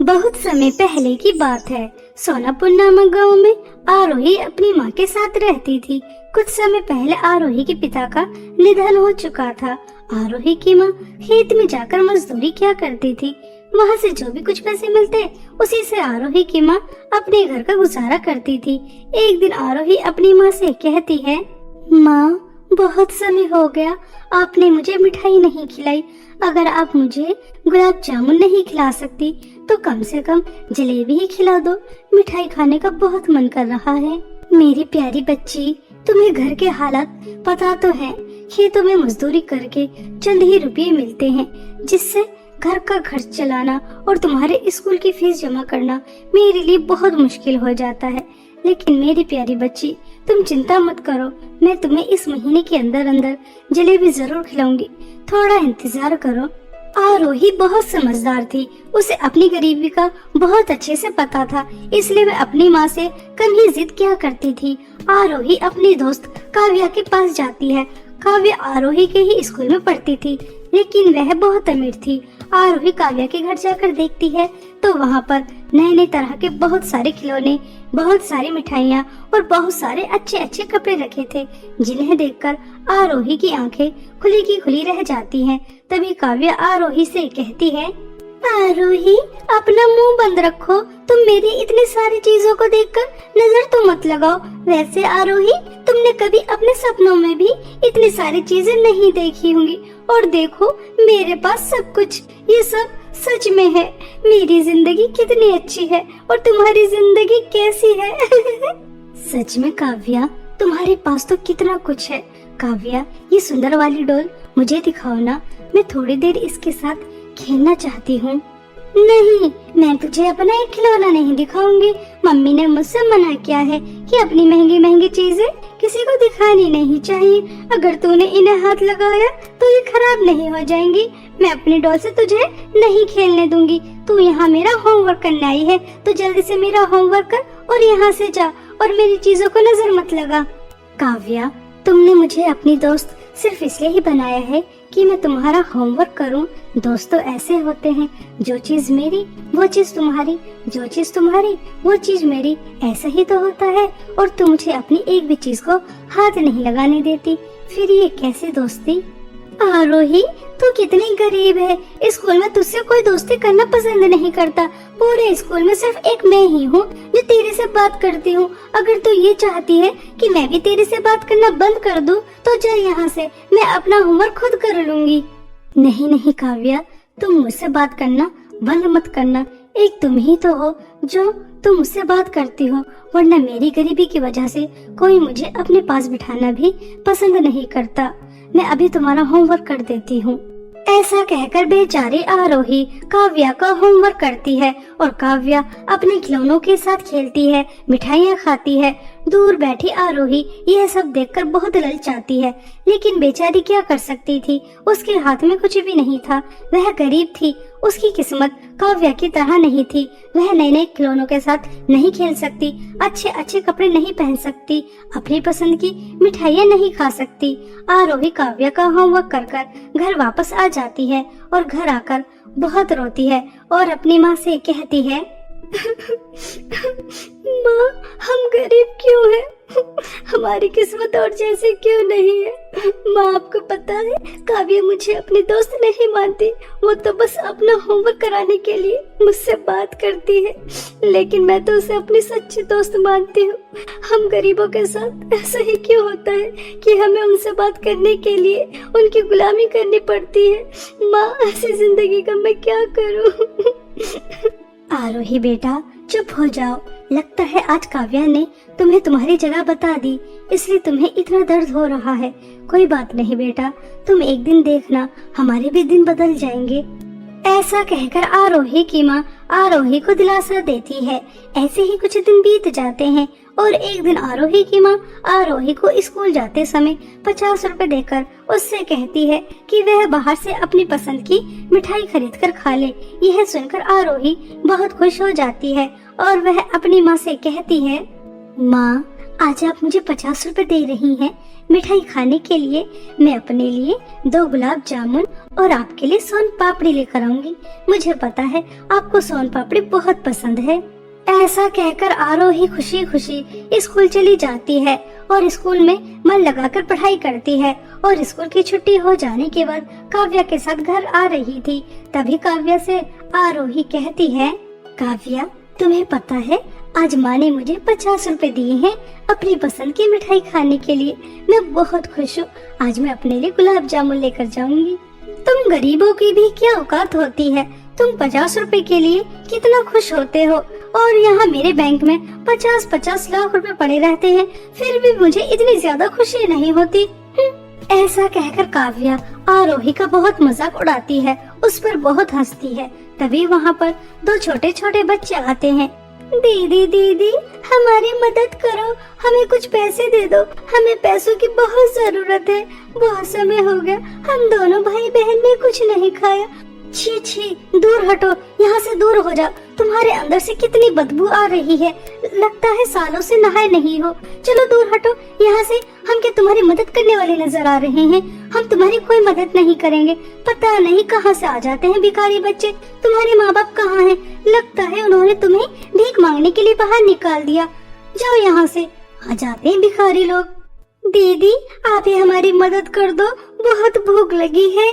बहुत समय पहले की बात है। सोनापुर नामक गांव में आरोही अपनी माँ के साथ रहती थी। कुछ समय पहले आरोही के पिता का निधन हो चुका था। आरोही की माँ खेत में जाकर मजदूरी किया करती थी। वहाँ से जो भी कुछ पैसे मिलते उसी से आरोही की माँ अपने घर का गुजारा करती थी। एक दिन आरोही अपनी माँ से कहती है, माँ बहुत समय हो गया, आपने मुझे मिठाई नहीं खिलाई। अगर आप मुझे गुलाब जामुन नहीं खिला सकती तो कम से कम जलेबी ही खिला दो। मिठाई खाने का बहुत मन कर रहा है। मेरी प्यारी बच्ची, तुम्हें घर के हालात पता तो है। खेतों में मजदूरी करके चंद ही रुपये मिलते हैं, जिससे घर का खर्च चलाना और तुम्हारे स्कूल की फीस जमा करना मेरे लिए बहुत मुश्किल हो जाता है। लेकिन मेरी प्यारी बच्ची, तुम चिंता मत करो, मैं तुम्हें इस महीने के अंदर अंदर जलेबी जरूर खिलाऊंगी। थोड़ा इंतजार करो। आरोही बहुत समझदार थी। उसे अपनी गरीबी का बहुत अच्छे से पता था, इसलिए वह अपनी माँ से कम ही जिद किया करती थी। आरोही अपनी दोस्त काव्या के पास जाती है। काव्या आरोही के ही स्कूल में पढ़ती थी, लेकिन वह बहुत अमीर थी। आरोही काव्या के घर जाकर देखती है तो वहाँ पर नए नए तरह के बहुत सारे खिलौने, बहुत सारी मिठाइयाँ और बहुत सारे अच्छे अच्छे कपड़े रखे थे, जिन्हें देखकर आरोही की आंखें खुली की खुली रह जाती हैं। तभी काव्या आरोही से कहती है, आरोही अपना मुंह बंद रखो, तुम मेरी इतनी सारी चीजों को देखकर नजर तो मत लगाओ। वैसे आरोही, तुमने कभी अपने सपनों में भी इतनी सारी चीजें नहीं देखी होंगी, और देखो मेरे पास सब कुछ, ये सब सच में है। मेरी जिंदगी कितनी अच्छी है और तुम्हारी जिंदगी कैसी है? सच में काव्या, तुम्हारे पास तो कितना कुछ है। काव्या, ये सुंदर वाली डॉल मुझे दिखाओ ना, मैं थोड़ी देर इसके साथ खेलना चाहती हूँ। नहीं, मैं तुझे अपना एक खिलौना नहीं दिखाऊंगी। मम्मी ने मुझसे मना किया है कि अपनी महंगी महंगी चीजें किसी को दिखानी नहीं चाहिए। अगर तूने इन्हें हाथ लगाया तो ये खराब नहीं हो जाएंगी। मैं अपनी डॉल से तुझे नहीं खेलने दूंगी। तू यहाँ मेरा होमवर्क करने आई है तो जल्दी से मेरा होमवर्क कर और यहाँ से जा, और मेरी चीजों को नजर मत लगा। काव्या, तुमने मुझे अपनी दोस्त सिर्फ इसलिए ही बनाया है कि मैं तुम्हारा होमवर्क करूं। दोस्त तो ऐसे होते हैं, जो चीज मेरी वो चीज तुम्हारी, जो चीज तुम्हारी वो चीज मेरी, ऐसा ही तो होता है। और तुम मुझे अपनी एक भी चीज को हाथ नहीं लगाने देती, फिर ये कैसी दोस्ती? आरोही, तू कितनी गरीब है। स्कूल में तुझसे कोई दोस्ती करना पसंद नहीं करता। पूरे स्कूल में सिर्फ एक मैं ही हूँ जो तेरे से बात करती हूँ। अगर तू ये चाहती है कि मैं भी तेरे से बात करना बंद कर दूँ तो चल यहाँ से, मैं अपना होमवर्क खुद कर लूंगी। नहीं नहीं काव्या, तुम मुझसे बात करना बंद मत करना। एक तुम ही तो हो जो तुम मुझसे बात करती हो, वरना मेरी गरीबी की वजह से कोई मुझे अपने पास बिठाना भी पसंद नहीं करता। मैं अभी तुम्हारा होमवर्क कर देती हूँ। ऐसा कहकर बेचारी आरोही काव्या का होमवर्क करती है और काव्या अपने खिलौनों के साथ खेलती है, मिठाइयाँ खाती है। दूर बैठी आरोही यह सब देखकर बहुत ललचाती है, लेकिन बेचारी क्या कर सकती थी, उसके हाथ में कुछ भी नहीं था। वह गरीब थी, उसकी किस्मत काव्या की तरह नहीं थी। वह नए नए खिलौनों के साथ नहीं खेल सकती, अच्छे अच्छे कपड़े नहीं पहन सकती, अपनी पसंद की मिठाइयाँ नहीं खा सकती। आरोही काव्या का होमवर्क कर कर घर वापस आ जाती है और घर आकर बहुत रोती है और अपनी माँ से कहती है, माँ, हम गरीब क्यों हैं? हमारी किस्मत और जैसे क्यों नहीं है? माँ, आपको पता है काव्या मुझे अपनी दोस्त नहीं मानती। वो तो बस अपना होमवर्क कराने के लिए मुझसे बात करती है, लेकिन मैं तो उसे अपनी सच्ची दोस्त मानती हूँ। हम गरीबों के साथ ऐसा ही क्यों होता है कि हमें उनसे बात करने के लिए उनकी गुलामी करनी पड़ती है? माँ, ऐसी जिंदगी का मैं क्या करूँ? आरोही बेटा, चुप हो जाओ। लगता है आज काव्या ने तुम्हें तुम्हारी जगह बता दी, इसलिए तुम्हें इतना दर्द हो रहा है। कोई बात नहीं बेटा, तुम एक दिन देखना, हमारे भी दिन बदल जाएंगे। ऐसा कहकर आरोही की माँ आरोही को दिलासा देती है। ऐसे ही कुछ दिन बीत जाते हैं और एक दिन आरोही की माँ आरोही को स्कूल जाते समय 50 रुपए देकर उससे कहती है कि वह बाहर से अपनी पसंद की मिठाई खरीद कर खा ले। यह सुनकर आरोही बहुत खुश हो जाती है और वह अपनी माँ से कहती है, माँ, आज आप मुझे 50 रुपए दे रही हैं मिठाई खाने के लिए। मैं अपने लिए 2 गुलाब जामुन और आपके लिए सोन पापड़ी लेकर आऊंगी। मुझे पता है आपको सोन पापड़ी बहुत पसंद है। ऐसा कहकर आरोही खुशी खुशी स्कूल चली जाती है और स्कूल में मन लगाकर पढ़ाई करती है। और स्कूल की छुट्टी हो जाने के बाद काव्या के साथ घर आ रही थी। तभी काव्या से आरोही कहती है, काव्या तुम्हें पता है आज माँ ने मुझे 50 रुपए दिए हैं अपनी पसंद की मिठाई खाने के लिए। मैं बहुत खुश हूँ। आज मैं अपने लिए गुलाब जामुन लेकर जाऊंगी। तुम गरीबों की भी क्या औकात होती है। तुम 50 रुपए के लिए कितना खुश होते हो और यहाँ मेरे बैंक में 50-50 लाख रुपए पड़े रहते हैं, फिर भी मुझे इतनी ज्यादा खुशी नहीं होती। ऐसा कहकर काव्या आरोही का बहुत मजाक उड़ाती है, उस पर बहुत हंसती है। तभी वहाँ पर 2 छोटे छोटे बच्चे आते हैं। दीदी दीदी हमारी मदद करो, हमें कुछ पैसे दे दो, हमें पैसों की बहुत जरूरत है। बहुत समय हो गया हम दोनों भाई बहन ने कुछ नहीं खाया। छी छी दूर हटो, यहाँ से दूर हो जाओ। तुम्हारे अंदर से कितनी बदबू आ रही है, लगता है सालों से नहाए नहीं हो। चलो दूर हटो यहाँ से। हम क्या तुम्हारी मदद करने वाले नजर आ रहे हैं? हम तुम्हारी कोई मदद नहीं करेंगे। पता नहीं कहाँ से आ जाते हैं भिखारी बच्चे। तुम्हारे माँ बाप कहाँ हैं? लगता है उन्होंने तुम्हें भीख मांगने के लिए बाहर निकाल दिया। जाओ यहाँ से। आ जाते हैं भिखारी लोग। दीदी आप ही हमारी मदद कर दो, बहुत भूख लगी है।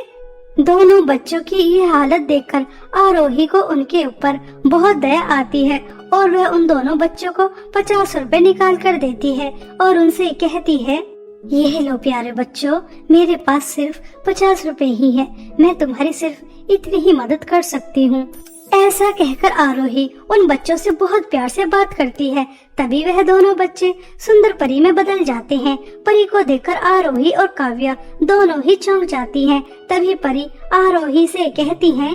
दोनों बच्चों की ये हालत देखकर आरोही को उनके ऊपर बहुत दया आती है और वह उन दोनों बच्चों को 50 रुपए निकाल कर देती है और उनसे कहती है, ये लो प्यारे बच्चों, मेरे पास सिर्फ 50 रुपए ही है। मैं तुम्हारी सिर्फ इतनी ही मदद कर सकती हूँ। ऐसा कहकर आरोही उन बच्चों से बहुत प्यार से बात करती है। तभी वह दोनों बच्चे सुंदर परी में बदल जाते हैं। परी को देखकर आरोही और काव्या दोनों ही चौंक जाती हैं। तभी परी आरोही से कहती है,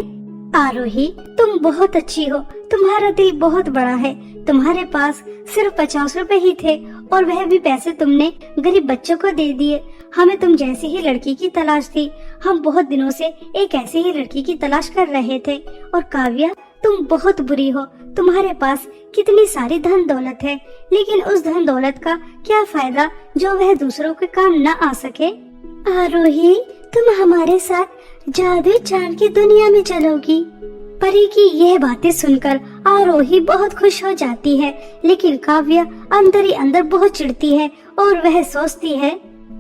आरोही तुम बहुत अच्छी हो, तुम्हारा दिल बहुत बड़ा है। तुम्हारे पास सिर्फ 50 रुपए ही थे और वह भी पैसे तुमने गरीब बच्चों को दे दिए। हमें तुम जैसी ही लड़की की तलाश थी। हम बहुत दिनों से एक ऐसी ही लड़की की तलाश कर रहे थे। और काव्या तुम बहुत बुरी हो। तुम्हारे पास कितनी सारी धन दौलत है, लेकिन उस धन दौलत का क्या फायदा जो वह दूसरों के काम न आ सके। आरोही तुम हमारे साथ जादू चांद की दुनिया में चलोगी। परी की यह बातें सुनकर आरोही बहुत खुश हो जाती है, लेकिन काव्या अंदर ही अंदर बहुत चिढ़ती है और वह सोचती है,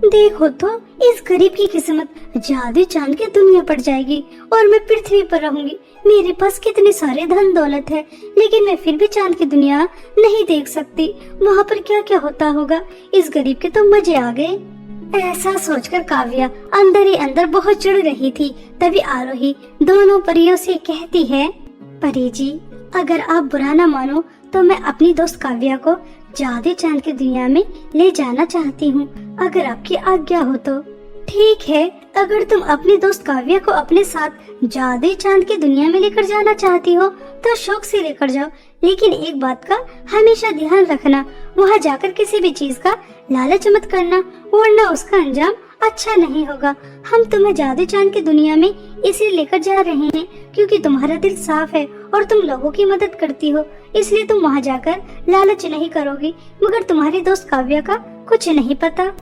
देखो तो इस गरीब की किस्मत जादू चांद की दुनिया पड़ जाएगी और मैं पृथ्वी पर रहूंगी। मेरे पास कितने सारे धन दौलत है, लेकिन मैं फिर भी चांद की दुनिया नहीं देख सकती। वहाँ पर क्या क्या होता होगा। इस गरीब के तो मजे आ गए। ऐसा सोचकर काव्या अंदर ही अंदर बहुत चिढ़ रही थी। तभी आरोही दोनों परियों से कहती है, परी जी अगर आप बुरा न मानो तो मैं अपनी दोस्त काव्या को जादू चांद की दुनिया में ले जाना चाहती हूँ, अगर आपकी आज्ञा हो तो। ठीक है, अगर तुम अपनी दोस्त काव्या को अपने साथ जादू चांद की दुनिया में लेकर जाना चाहती हो तो शौक से लेकर जाओ, लेकिन एक बात का हमेशा ध्यान रखना, वहाँ जाकर किसी भी चीज का लालच मत करना, वरना उसका अंजाम अच्छा नहीं होगा। हम तुम्हें जादू चांद की दुनिया में इसलिए लेकर जा रहे हैं क्योंकि तुम्हारा दिल साफ है और तुम लोगों की मदद करती हो, इसलिए तुम वहाँ जाकर लालच नहीं करोगी। मगर तुम्हारी दोस्त काव्या का कुछ नहीं पता।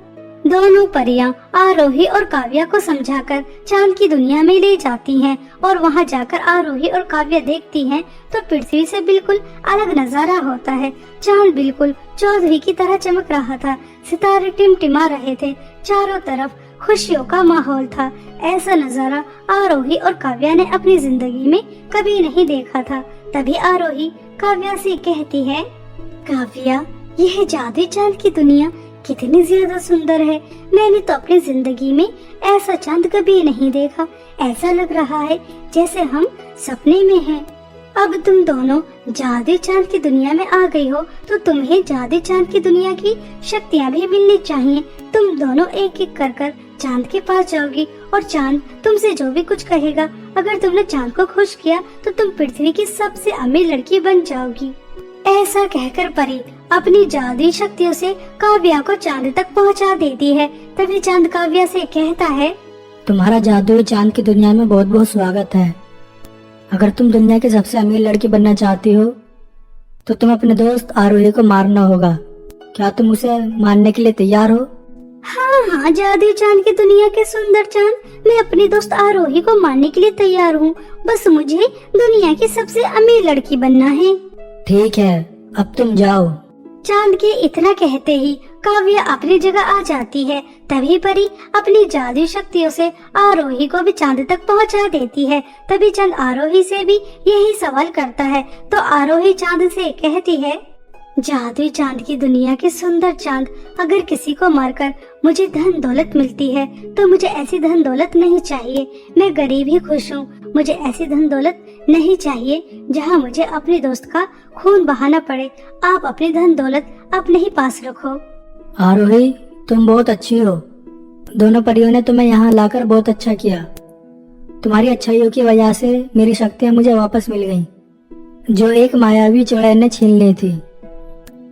दोनों परियां आरोही और काव्या को समझाकर चांद की दुनिया में ले जाती हैं और वहां जाकर आरोही और काव्या देखती हैं तो पृथ्वी से बिल्कुल अलग नजारा होता है। चांद बिल्कुल चौधरी की तरह चमक रहा था, सितारे टिमटिमा रहे थे, चारों तरफ खुशियों का माहौल था। ऐसा नजारा आरोही और काव्या ने अपनी जिंदगी में कभी नहीं देखा था। तभी आरोही काव्या से कहती है, काव्या यह जादू चांद की दुनिया कितनी ज्यादा सुंदर है। मैंने तो अपनी जिंदगी में ऐसा चांद कभी नहीं देखा। ऐसा लग रहा है जैसे हम सपने में हैं। अब तुम दोनों जादू चांद की दुनिया में आ गई हो तो तुम्हें जादू चांद की दुनिया की शक्तियाँ भी मिलनी चाहिए। तुम दोनों एक एक कर चांद के पास जाओगी और चांद तुमसे जो भी कुछ कहेगा, अगर तुमने चांद को खुश किया तो तुम पृथ्वी की सबसे अमीर लड़की बन जाओगी। ऐसा कहकर परी अपनी जादुई शक्तियों से काव्या को चांद तक पहुंचा देती है। तभी चांद काव्या से कहता है, तुम्हारा जादुई चांद की दुनिया में बहुत बहुत स्वागत है। अगर तुम दुनिया की सबसे अमीर लड़की बनना चाहती हो तो तुम अपने दोस्त आरोही को मारना होगा, क्या तुम उसे मानने के लिए तैयार हो? हाँ हाँ जादुई चांद की दुनिया के सुंदर चांद, मैं अपनी दोस्त आरोही को मारने के लिए तैयार हूँ। बस मुझे दुनिया की सबसे अमीर लड़की बनना है। ठीक है, अब तुम जाओ। चांद के इतना कहते ही काव्या अपनी जगह आ जाती है। तभी परी अपनी जादुई शक्तियों से आरोही को भी चांद तक पहुंचा देती है। तभी चांद आरोही से भी यही सवाल करता है तो आरोही चांद से कहती है, जादुई चांद की दुनिया के सुंदर चांद, अगर किसी को मारकर मुझे धन दौलत मिलती है तो मुझे ऐसी धन दौलत नहीं चाहिए। मैं गरीब ही खुश हूँ। मुझे ऐसी धन दौलत नहीं चाहिए जहाँ मुझे अपने दोस्त का खून बहाना पड़े। आप अपनी धन दौलत अपने ही पास रखो। आरोही, तुम बहुत अच्छी हो। दोनों परियों ने तुम्हें यहाँ लाकर बहुत अच्छा किया। तुम्हारी अच्छाइयों की वजह से मेरी शक्तियाँ मुझे वापस मिल गईं, जो एक मायावी चुड़ैल ने छीन ली थी।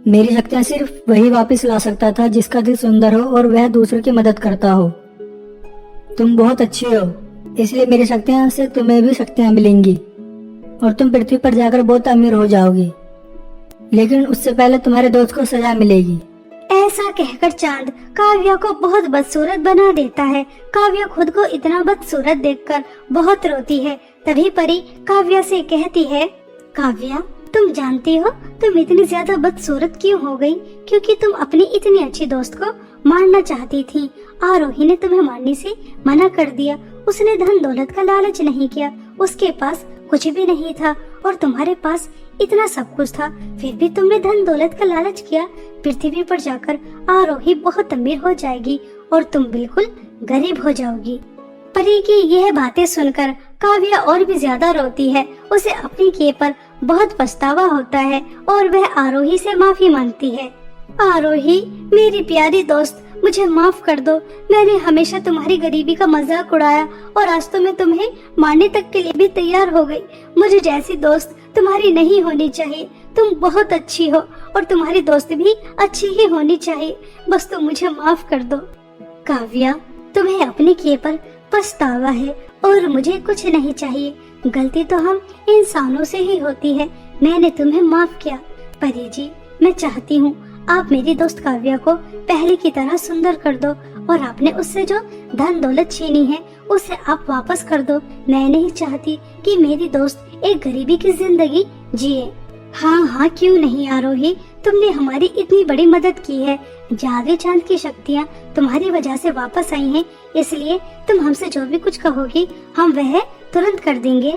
मेरी शक्तियाँ सिर्फ वही वापस ला सकता था जिसका दिल सुंदर हो और वह दूसरों की मदद करता हो। तुम बहुत अच्छी हो, इसलिए मेरी शक्तियाँ से तुम्हें भी शक्तियाँ मिलेंगी और तुम पृथ्वी पर जाकर बहुत अमीर हो जाओगी। लेकिन उससे पहले तुम्हारे दोस्त को सजा मिलेगी। ऐसा कहकर चांद काव्या को बहुत बदसूरत बना देता है। काव्या खुद को इतना बदसूरत देखकर बहुत रोती है। तभी परी काव्या से कहती है, काव्या, तुम जानती हो तुम इतनी ज्यादा बदसूरत क्यों हो गई? क्योंकि तुम अपनी इतनी अच्छी दोस्त को मारना चाहती थी। आरोही ने तुम्हें मारने से मना कर दिया। उसने धन दौलत का लालच नहीं किया, उसके पास कुछ भी नहीं था और तुम्हारे पास इतना सब कुछ था, फिर भी तुमने धन दौलत का लालच किया। पृथ्वी पर जाकर आरोही बहुत अमीर हो जाएगी और तुम बिल्कुल गरीब हो जाओगी। परी की यह बातें सुनकर काव्या और भी ज्यादा रोती है। उसे अपने किए पर बहुत पछतावा होता है और वह आरोही से माफी मांगती है। आरोही, मेरी प्यारी दोस्त, मुझे माफ कर दो। मैंने हमेशा तुम्हारी गरीबी का मजाक उड़ाया और आज तो मैं तुम्हें मारने तक के लिए भी तैयार हो गई। मुझे जैसी दोस्त तुम्हारी नहीं होनी चाहिए। तुम बहुत अच्छी हो और तुम्हारी दोस्त भी अच्छी ही होनी चाहिए। बस तुम मुझे माफ कर दो। काव्या, तुम्हें अपने किए पर पछतावा है और मुझे कुछ नहीं चाहिए। गलती तो हम इंसानों से ही होती है। मैंने तुम्हें माफ किया। परी जी, मैं चाहती हूँ आप मेरी दोस्त काव्या को पहले की तरह सुंदर कर दो और आपने उससे जो धन दौलत छीनी है उसे आप वापस कर दो। मैं नहीं चाहती कि मेरी दोस्त एक गरीबी की जिंदगी जिए। हाँ हाँ, क्यों नहीं आरोही, तुमने हमारी इतनी बड़ी मदद की है। जादुई चांद की शक्तियाँ तुम्हारी वजह से वापस आई हैं, इसलिए तुम हमसे जो भी कुछ कहोगी हम वह तुरंत कर देंगे।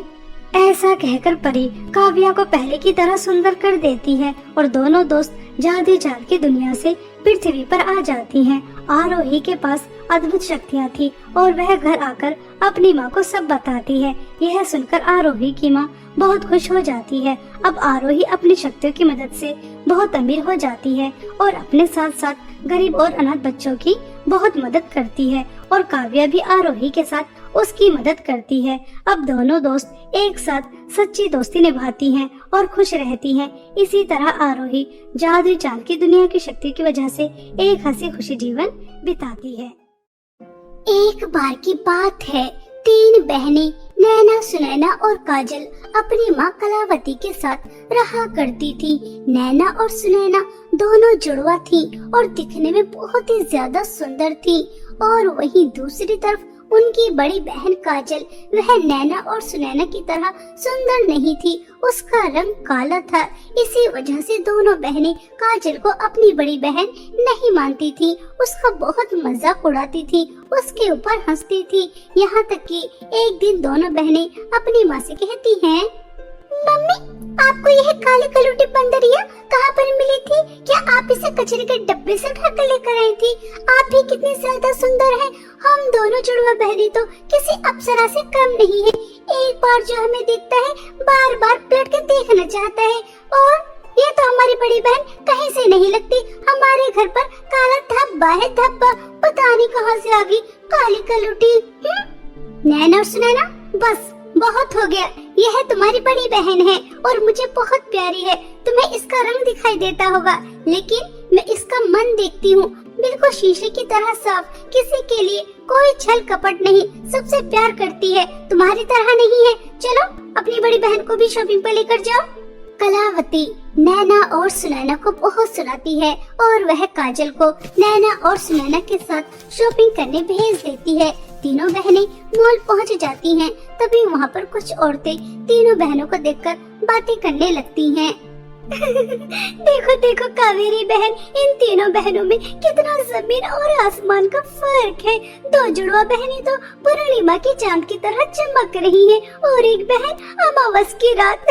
ऐसा कहकर परी काव्या को पहले की तरह सुंदर कर देती है और दोनों दोस्त जादुई चांद की दुनिया से पृथ्वी पर आ जाती हैं। आरोही के पास अद्भुत शक्तियाँ थी और वह घर आकर अपनी माँ को सब बताती है। यह सुनकर आरोही की माँ बहुत खुश हो जाती है। अब आरोही अपनी शक्तियों की मदद से बहुत अमीर हो जाती है और अपने साथ साथ गरीब और अनाथ बच्चों की बहुत मदद करती है और काव्या भी आरोही के साथ उसकी मदद करती है। अब दोनों दोस्त एक साथ सच्ची दोस्ती निभाती हैं और खुश रहती हैं। इसी तरह आरोही जादुई चांद की दुनिया की शक्ति की वजह से एक हंसी खुशी जीवन बिताती है। एक बार की बात है, 3 बहनें नैना, सुनैना और काजल अपनी माँ कलावती के साथ रहा करती थी। नैना और सुनैना दोनों जुड़वा थी और दिखने में बहुत ही ज्यादा सुंदर थी और वहीं दूसरी तरफ उनकी बड़ी बहन काजल, वह नैना और सुनैना की तरह सुंदर नहीं थी, उसका रंग काला था। इसी वजह से दोनों बहनें काजल को अपनी बड़ी बहन नहीं मानती थी, उसका बहुत मजाक उड़ाती थी, उसके ऊपर हंसती थी। यहाँ तक कि एक दिन दोनों बहनें अपनी माँ से कहती हैं, मम्मी, आपको यह काली कलूटी बंदरिया कहाँ पर मिली थी? क्या आप इसे कचरे के डब्बे से उठाकर लेकर आई थी? आप भी कितनी ज्यादा सुंदर हैं। हम दोनों जुड़वा बहनें तो किसी अप्सरा से कम नहीं है। एक बार जो हमें देखता है बार बार पलट के देखना चाहता है। और ये तो हमारी बड़ी बहन कहीं से नहीं लगती। हमारे घर पर काला धब्बा है, धब्बा, पता नहीं कहाँ से आ गई काली कलूटी। नैना और सुनैना, बस बहुत हो गया। यह तुम्हारी बड़ी बहन है और मुझे बहुत प्यारी है। तुम्हें इसका रंग दिखाई देता होगा, लेकिन मैं इसका मन देखती हूँ, बिल्कुल शीशे की तरह साफ, किसी के लिए कोई छल कपट नहीं, सबसे प्यार करती है, तुम्हारी तरह नहीं है। चलो अपनी बड़ी बहन को भी शॉपिंग पर लेकर जाओ। कलावती नैना और सुनैना को बहुत सुनाती है और वह काजल को नैना और सुनैना के साथ शॉपिंग करने भेज देती है। तीनों बहनें मॉल पहुंच जाती हैं। तभी वहां पर कुछ औरतें तीनों बहनों को देखकर बातें करने लगती हैं। देखो देखो कावेरी बहन, इन तीनों बहनों में कितना जमीन और आसमान का फर्क है। दो जुड़वा बहनें तो पूर्णिमा की चांद की तरह चमक रही हैं और एक बहन अमावस की रात।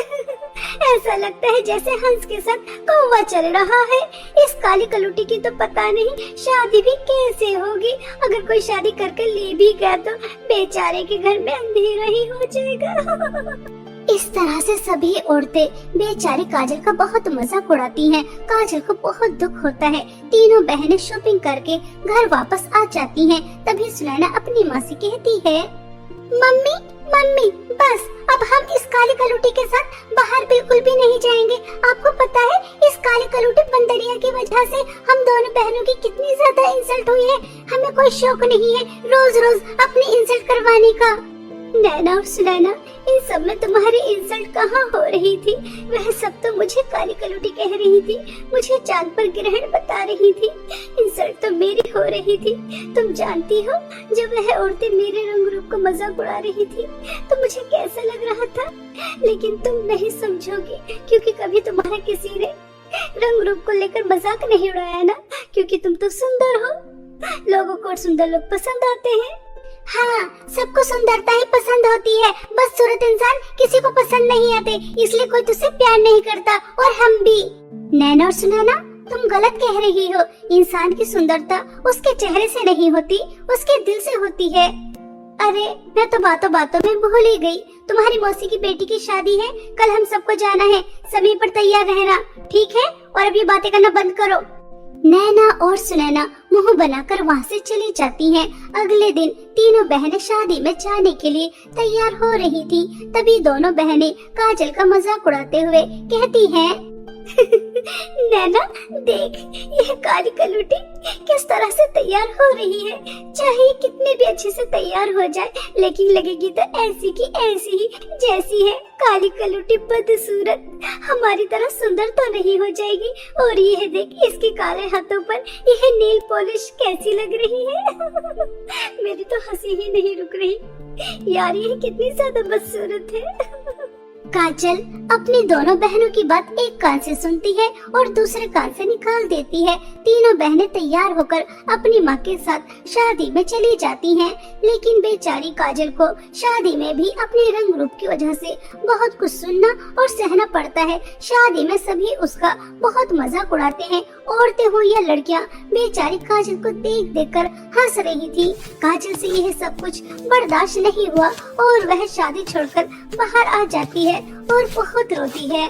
ऐसा लगता है जैसे हंस के साथ कौवा चल रहा है। इस काली कलुटी की तो पता नहीं शादी भी कैसे होगी। अगर कोई शादी करके ले भी गया तो बेचारे के घर में अंधेरा ही हो जाएगा। इस तरह से सभी औरतें बेचारी काजल का बहुत मजाक उड़ाती हैं। काजल को बहुत दुख होता है। तीनों बहनें शॉपिंग करके घर वापस आ जाती हैं। तभी सुनैना अपनी माँ से कहती है, मम्मी मम्मी बस अब हम इस काली कलुटी के साथ बाहर बिल्कुल भी नहीं जाएंगे। आपको पता है इस काली कलुटी बंदरिया की वजह से हम दोनों बहनों की कितनी ज्यादा इंसल्ट हुई है। हमें कोई शौक नहीं है रोज रोज अपनी इंसल्ट करवाने का। नैना और सुनैना, इन सब में तुम्हारी इंसल्ट कहाँ हो रही थी? वह सब तो मुझे काली कलुटी कह रही थी, मुझे चांद पर ग्रहण बता रही थी। इंसल्ट तो मेरी हो रही थी। तुम जानती हो जब वह औरतें मेरे रंग रूप का मजाक उड़ा रही थी तो मुझे कैसा लग रहा था। लेकिन तुम नहीं समझोगी क्योंकि कभी तुम्हारा किसी ने रंग रूप को लेकर मजाक नहीं उड़ाया ना, क्योंकि तुम तो सुंदर हो। लोगों को सुंदर लोग पसंद आते हैं। हाँ, सबको सुंदरता ही पसंद होती है, बदसूरत इंसान किसी को पसंद नहीं आते, इसलिए कोई तुझसे प्यार नहीं करता। और हम भी। नैना और सुनैना, तुम गलत कह रही हो। इंसान की सुंदरता उसके चेहरे से नहीं होती, उसके दिल से होती है। अरे मैं तो बातों बातों में भूल ही गई। तुम्हारी मौसी की बेटी की शादी है, कल हम सबको जाना है। समय पर तैयार रहना, ठीक है? और अब ये बातें करना बंद करो। नैना और सुनैना मुंह बनाकर वहाँ से चली जाती हैं। अगले दिन तीनों बहनें शादी में जाने के लिए तैयार हो रही थी। तभी दोनों बहनें काजल का मजाक उड़ाते हुए कहती हैं, नैना देख, यह काली कलुटी किस तरह से तैयार हो रही है। चाहे कितने भी अच्छे से तैयार हो जाए, लेकिन लगेगी तो ऐसी की ऐसी ही जैसी है। काली कलुटी बदसूरत हमारी तरह सुंदर तो नहीं हो जाएगी। और यह देख, इसके काले हाथों पर यह नेल पॉलिश कैसी लग रही है। मेरी तो हंसी ही नहीं रुक रही। यार यह कितनी ज्यादा बदसूरत है। काजल अपनी दोनों बहनों की बात एक कान से सुनती है और दूसरे कान से निकाल देती है। तीनों बहनें तैयार होकर अपनी माँ के साथ शादी में चली जाती हैं। लेकिन बेचारी काजल को शादी में भी अपने रंग रूप की वजह से बहुत कुछ सुनना और सहना पड़ता है। शादी में सभी उसका बहुत मजाक उड़ाते हैं। औरतें हो या लड़कियाँ, बेचारी काजल को देख देख कर हंस रही थी। काजल से यह सब कुछ बर्दाश्त नहीं हुआ और वह शादी छोड़कर बाहर आ जाती है और बहुत रोती है।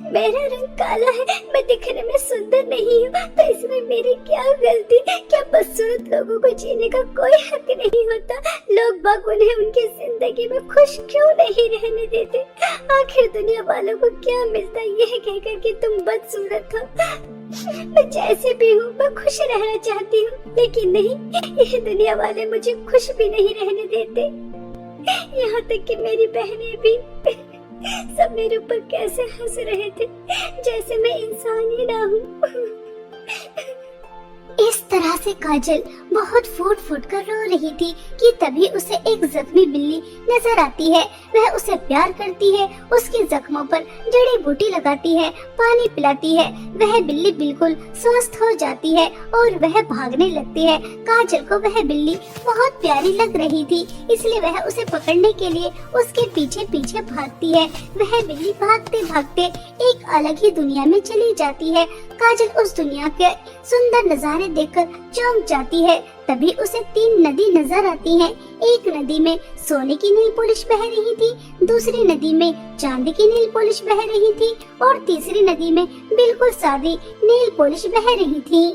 मेरा रंग काला है, मैं दिखने में सुंदर नहीं हूँ, तो इसमें मेरी क्या गलती? क्या बदसूरत लोगों को जीने का कोई हक नहीं होता? लोग बाग उन्हें उनकी जिंदगी में खुश क्यों नहीं रहने देते? आखिर दुनिया वालों को क्या मिलता है यह कहकर कि तुम बदसूरत हो? मैं जैसे भी हूँ मैं खुश रहना चाहती हूँ, लेकिन नहीं, यह दुनिया वाले मुझे खुश भी नहीं रहने देते। यहाँ तक कि मेरी बहनें भी सब मेरे ऊपर कैसे हंस रहे थे जैसे मैं इंसान ही ना हूँ। इस तरह से काजल बहुत फूट फूट कर रो रही थी कि तभी उसे एक जख्मी बिल्ली नजर आती है। वह उसे प्यार करती है, उसके जख्मों पर जड़ी बूटी लगाती है, पानी पिलाती है। वह बिल्ली बिल्कुल स्वस्थ हो जाती है और वह भागने लगती है। काजल को वह बिल्ली बहुत प्यारी लग रही थी, इसलिए वह उसे पकड़ने के लिए उसके पीछे पीछे भागती है। वह बिल्ली भागते भागते एक अलग ही दुनिया में चली जाती है। काजल उस दुनिया के सुंदर नजारे देखकर चौंक जाती है। तभी उसे 3 नदी नजर आती हैं। एक नदी में सोने की नील पॉलिश बह रही थी, दूसरी नदी में चांदी की नील पॉलिश बह रही थी और तीसरी नदी में बिल्कुल सादी नील पॉलिश बह रही थी।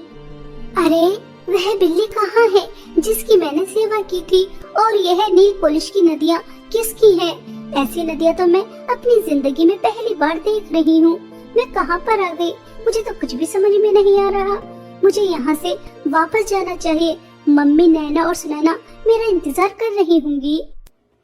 अरे वह बिल्ली कहाँ है जिसकी मैंने सेवा की थी? और यह नील पॉलिश की नदियाँ किसकी हैं? ऐसी नदियाँ तो मैं अपनी जिंदगी में पहली बार देख रही हूँ। मैं कहाँ पर आ गई? मुझे तो कुछ भी समझ में नहीं आ रहा। मुझे यहाँ से वापस जाना चाहिए। मम्मी, नैना और सुनैना मेरा इंतजार कर रही होंगी।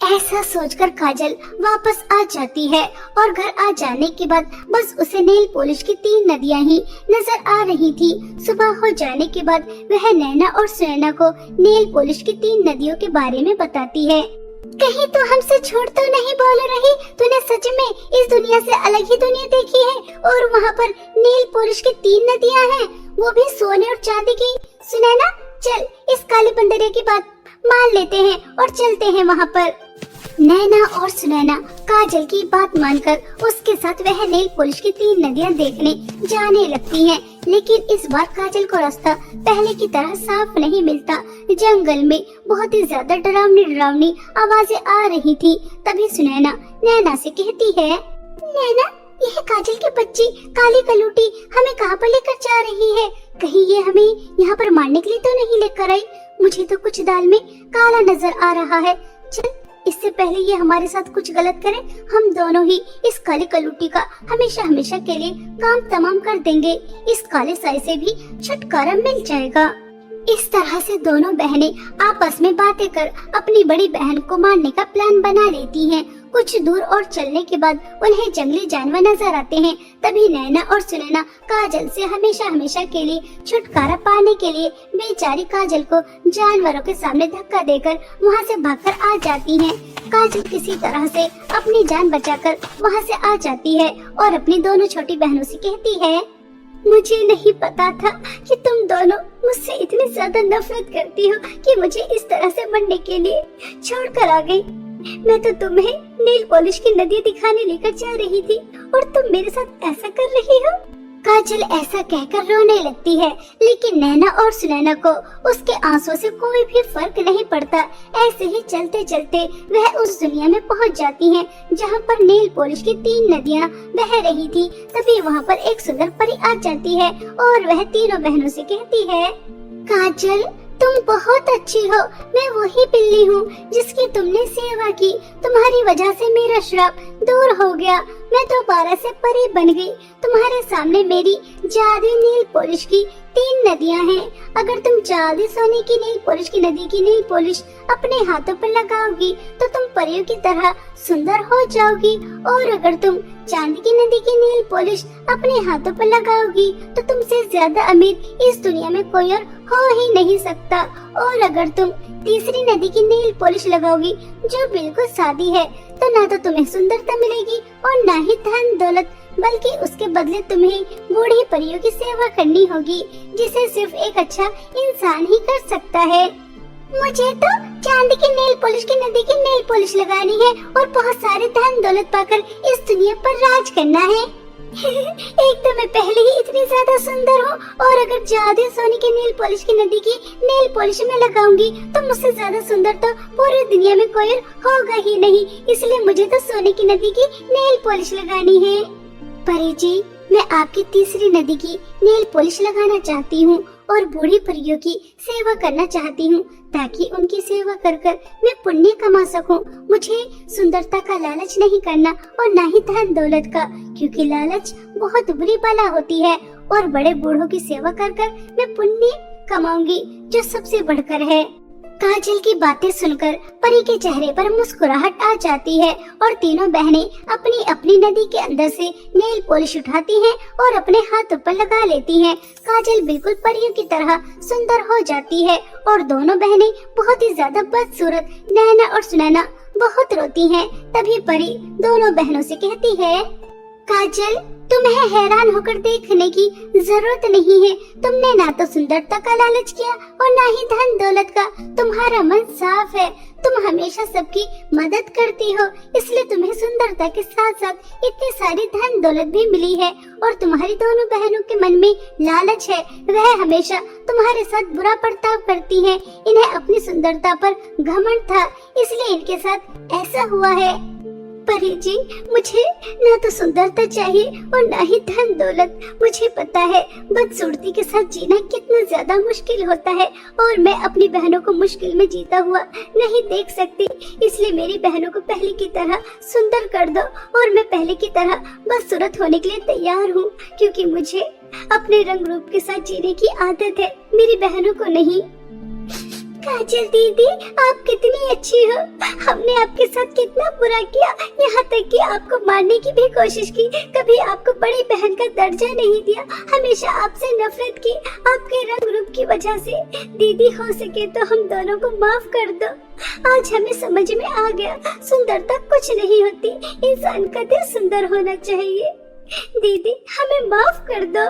ऐसा सोचकर काजल वापस आ जाती है और घर आ जाने के बाद बस उसे नेल पॉलिश की 3 नदियां ही नजर आ रही थी। सुबह हो जाने के बाद वह नैना और सुनैना को नेल पॉलिश की 3 नदियों के बारे में बताती है। कहीं तो हमसे झूठ तो नहीं बोल रही? तूने सच में इस दुनिया से अलग ही दुनिया देखी है और वहाँ पर नेल पॉलिश की 3 नदियां हैं, वो भी सोने और चांदी की। सुनैना चल इस काली बंदरिया की बात मान लेते हैं और चलते हैं वहाँ पर। नैना और सुनैना काजल की बात मानकर उसके साथ वह नेल पॉलिश की 3 नदियां देखने जाने लगती हैं। लेकिन इस बार काजल को रास्ता पहले की तरह साफ नहीं मिलता। जंगल में बहुत ही ज्यादा डरावनी आवाजें आ रही थी। तभी सुनैना नैना से कहती है, नैना यह काजल की बच्ची काली कलूटी हमें कहाँ पर लेकर जा रही है? कहीं ये हमें यहाँ पर मारने के लिए तो नहीं लेकर आई? मुझे तो कुछ दाल में काला नजर आ रहा है। चल इससे पहले ये हमारे साथ कुछ गलत करे, हम दोनों ही इस काली कलूटी का हमेशा के लिए काम तमाम कर देंगे। इस काले साए से भी छुटकारा मिल जाएगा। इस तरह से दोनों बहनें आपस में बातें कर अपनी बड़ी बहन को मारने का प्लान बना लेती हैं। कुछ दूर और चलने के बाद उन्हें जंगली जानवर नजर आते हैं। तभी नैना और सुनैना काजल से हमेशा के लिए छुटकारा पाने के लिए बेचारी काजल को जानवरों के सामने धक्का देकर वहां से भागकर आ जाती हैं। काजल किसी तरह से अपनी जान बचाकर वहां से आ जाती है और अपनी दोनों छोटी बहनों से कहती है, मुझे नहीं पता था कि तुम दोनों मुझसे इतनी ज्यादा नफरत करती हो कि मुझे इस तरह से मरने के लिए छोड़कर आ गई। मैं तो तुम्हें नेल पॉलिश की नदी दिखाने लेकर जा रही थी और तुम मेरे साथ ऐसा कर रही हो। काजल ऐसा कहकर रोने लगती है, लेकिन नैना और सुनैना को उसके आंसुओं से कोई भी फर्क नहीं पड़ता। ऐसे ही चलते चलते वह उस दुनिया में पहुंच जाती हैं जहां पर नेल पॉलिश की 3 नदियां बह रही थी। तभी वहां पर एक सुंदर परी आ जाती है और वह तीनों बहनों से कहती है, काजल तुम बहुत अच्छी हो। मैं वही बिल्ली हूँ जिसकी तुमने सेवा की। तुम्हारी वजह से मेरा श्राप दूर हो गया। मैं दोबारा से परी बन गई। तुम्हारे सामने मेरी जादुई नेल पॉलिश की 3 नदियां हैं। अगर तुम जादुई सोने की नेल पॉलिश की नदी की नेल पॉलिश अपने हाथों पर लगाओगी तो तुम परियों की तरह सुंदर हो जाओगी, और अगर तुम चांदी की नदी की नेल पॉलिश अपने हाथों पर लगाओगी तो तुमसे ज्यादा अमीर इस दुनिया में कोई और हो ही नहीं सकता। और अगर तुम तीसरी नदी की नेल पॉलिश लगाओगी जो बिल्कुल सादी है, तो ना तो तुम्हें सुंदरता मिलेगी और ना ही धन दौलत, बल्कि उसके बदले तुम्हें बूढ़ी परियों की सेवा करनी होगी, जिसे सिर्फ एक अच्छा इंसान ही कर सकता है। मुझे तो चांदी की नेल पॉलिश की नदी की नेल पॉलिश लगानी है और बहुत सारे धन दौलत पाकर इस दुनिया पर राज करना है। एक तो मैं पहले ही इतनी ज्यादा सुंदर हूँ, और अगर जादुई सोने की नेल पॉलिश की नदी की नेल पॉलिश में लगाऊंगी तो मुझसे ज्यादा सुंदर तो पूरी दुनिया में कोई होगा ही नहीं। इसलिए मुझे तो सोने की नदी की नेल पॉलिश लगानी है। परी जी, मैं आपकी तीसरी नदी की नेल पॉलिश लगाना चाहती हूँ और बूढ़ी परियों की सेवा करना चाहती हूँ, ताकि उनकी सेवा कर कर मैं पुण्य कमा सकूं। मुझे सुंदरता का लालच नहीं करना और ना ही धन दौलत का, क्योंकि लालच बहुत बुरी बला होती है, और बड़े बूढ़ों की सेवा कर कर मैं पुण्य कमाऊंगी, जो सबसे बढ़कर है। काजल की बातें सुनकर परी के चेहरे पर मुस्कुराहट आ जाती है और तीनों बहनें अपनी अपनी नदी के अंदर से नेल पॉलिश उठाती हैं और अपने हाथों पर लगा लेती हैं। काजल बिल्कुल परियों की तरह सुंदर हो जाती है और दोनों बहनें बहुत ही ज्यादा बदसूरत नैना और सुनैना बहुत रोती हैं। तभी परी दोनों बहनों से कहती है, काजल तुम्हें हैरान होकर देखने की जरूरत नहीं है। तुमने ना तो सुंदरता का लालच किया और ना ही धन दौलत का। तुम्हारा मन साफ है, तुम हमेशा सबकी मदद करती हो, इसलिए तुम्हें सुंदरता के साथ साथ इतनी सारी धन दौलत भी मिली है। और तुम्हारी दोनों बहनों के मन में लालच है, वह हमेशा तुम्हारे साथ बुरा बर्ताव करती हैं। इन्हें अपनी सुंदरता पर घमंड था, इसलिए इनके साथ ऐसा हुआ है। परी जी, मुझे ना तो सुंदरता चाहिए और ना ही धन दौलत। मुझे पता है बदसूरती के साथ जीना कितना ज्यादा मुश्किल होता है, और मैं अपनी बहनों को मुश्किल में जीता हुआ नहीं देख सकती। इसलिए मेरी बहनों को पहले की तरह सुंदर कर दो और मैं पहले की तरह बदसूरत होने के लिए तैयार हूँ, क्योंकि मुझे अपने रंग रूप के साथ जीने की आदत है, मेरी बहनों को नहीं। काजल दीदी, आप कितनी अच्छी हो। हमने आपके साथ कितना बुरा किया, यहाँ तक कि आपको मारने की भी कोशिश की। कभी आपको बड़ी बहन का दर्जा नहीं दिया, हमेशा आपसे नफरत की आपके रंग रूप की वजह से। दीदी, हो सके तो हम दोनों को माफ कर दो। आज हमें समझ में आ गया, सुंदरता कुछ नहीं होती, इंसान का दिल सुंदर होना चाहिए। दीदी, हमें माफ कर दो।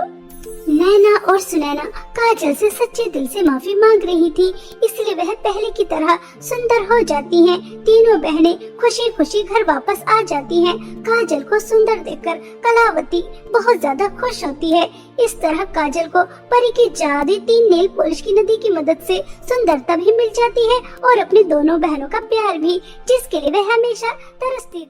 नैना और सुनैना काजल से सच्चे दिल से माफी मांग रही थी, इसलिए वह पहले की तरह सुंदर हो जाती हैं। तीनों बहनें खुशी खुशी घर वापस आ जाती हैं। काजल को सुंदर देखकर कलावती बहुत ज्यादा खुश होती है। इस तरह काजल को परी की जादुई 3 नेल पॉलिश की नदी की मदद से सुंदरता भी मिल जाती है और अपनी दोनों बहनों का प्यार भी, जिसके लिए वह हमेशा तरसती थी।